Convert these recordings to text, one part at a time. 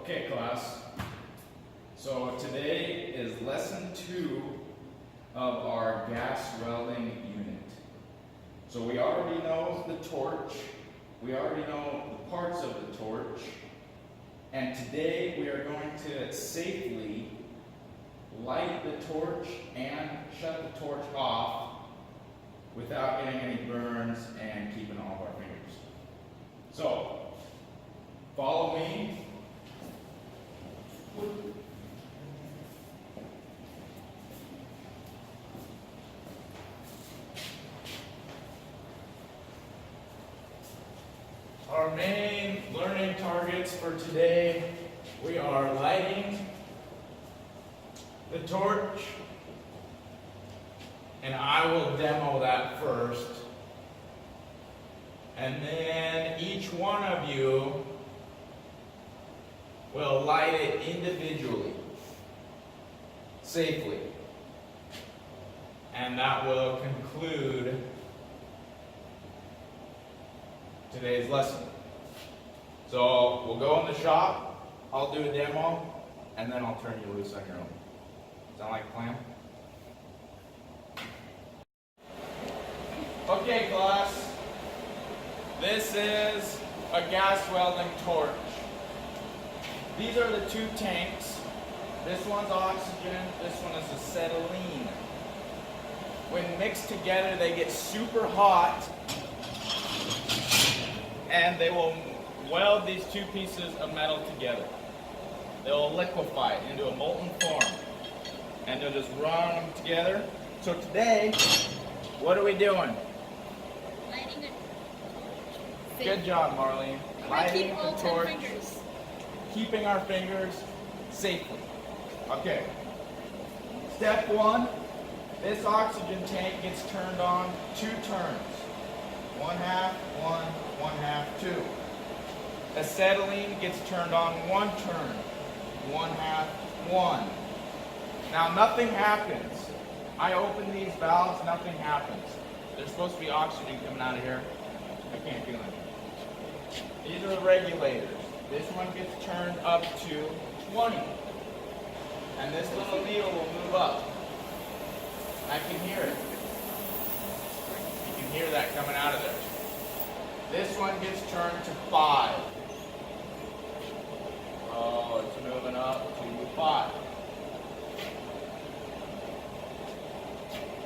Okay, class. So today is lesson 2 of our gas welding unit. So we already know the torch. We already know the parts of the torch. And today we are going to safely light the torch and shut the torch off without getting any burns and keeping all of our fingers. So, follow me. Our main learning targets for today, we are lighting the torch, and I will demo that first. And then each one of you will light it individually, safely. And that will conclude today's lesson. So we'll go in the shop, I'll do a demo, and then I'll turn you loose on your own. Sound like a plan? Okay, class. This is a gas welding torch. These are the two tanks. This one's oxygen, this one is acetylene. When mixed together, they get super hot, and they will weld these two pieces of metal together. They will liquefy it into a molten form, and they'll just run them together. So today, what are we doing? Lighting it. Good job, Marlene. Lighting Keep all the 10 torch, fingers. keeping our fingers safely. Okay. Step 1, this oxygen tank gets turned on 2 turns. 1/2, 1, 1/2, 2. Acetylene gets turned on 1 turn. 1/2, 1. Now nothing happens. I open these valves, nothing happens. There's supposed to be oxygen coming out of here. I can't feel it. These are the regulators. This one gets turned up to 20. And this little needle will move up. I can hear it. You can hear that coming out of there. This one gets turned to 5. Oh, it's moving up to 5.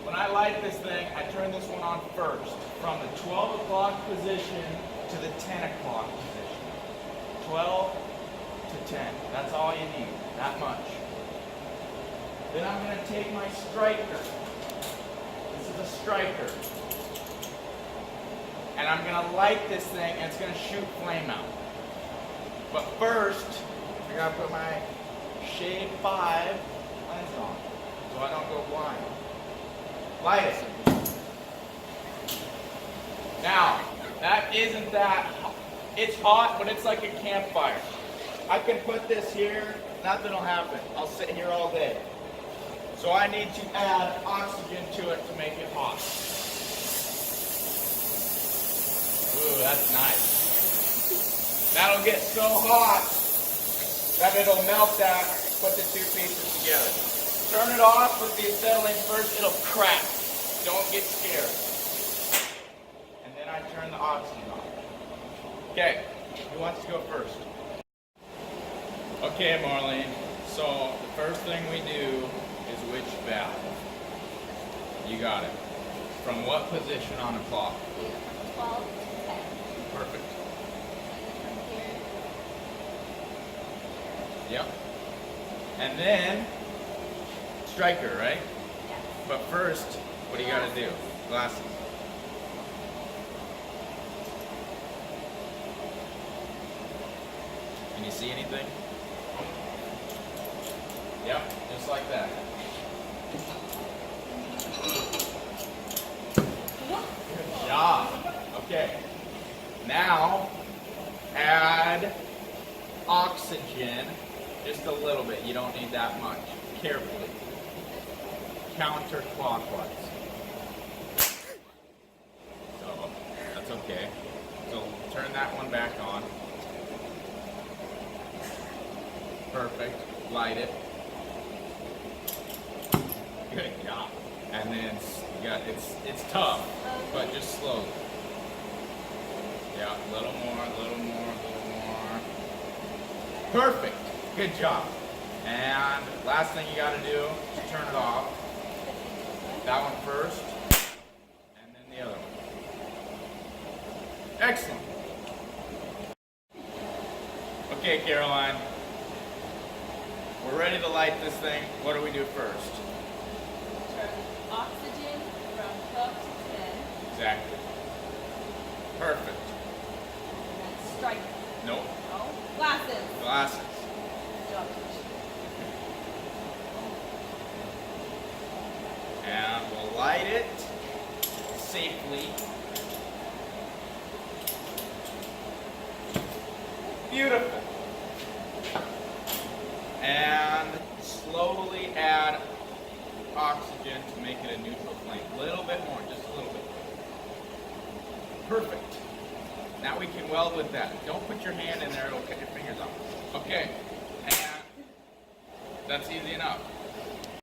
When I light this thing, I turn this one on first, from the 12 o'clock position to the 10 o'clock position. 12 to 10. That's all you need, that much. Then I'm going to take my striker. This is a striker. And I'm going to light this thing, and it's going to shoot flame out. But first, I got to put my shade 5 lens on, so I don't go blind. Light it. Now, that isn't that hot. It's hot, but it's like a campfire. I can put this here, nothing will happen. I'll sit here all day. So I need to add oxygen to it to make it hot. Ooh, that's nice. That'll get so hot that it'll melt that, put the two pieces together. Turn it off with the acetylene first, it'll crack. Don't get scared. And then I turn the oxygen on. Okay, who wants to go first? Okay, Marlene. So the first thing we do is which valve? You got it. From what position on the clock? 12 to 10. Perfect. From here. Yep. And then, striker, right? Yes. But first, what do you got to do? Glasses. Can you see anything? Yep, just like that. Good job. Okay. Now, add oxygen, just a little bit. You don't need that much. Carefully. Counterclockwise. So, that's okay. So, turn that one back on. Perfect. Light it. Good job. And then it's tough, but just slowly. Yeah, a little more, a little more, a little more. Perfect. Good job. And last thing you got to do is turn it off. That one first, and then the other one. Excellent. Okay, Caroline. We're ready to light this thing. What do we do first? Turn oxygen from 12 to 10. Exactly. Perfect. And then strike. Nope. Oh, glasses. Glasses. Good job, teacher. And we'll light it safely. Beautiful. And slowly add oxygen to make it a neutral flame. A little bit more, just a little bit. Perfect. Now we can weld with that. Don't put your hand in there, it'll cut your fingers off. Okay, and that's easy enough.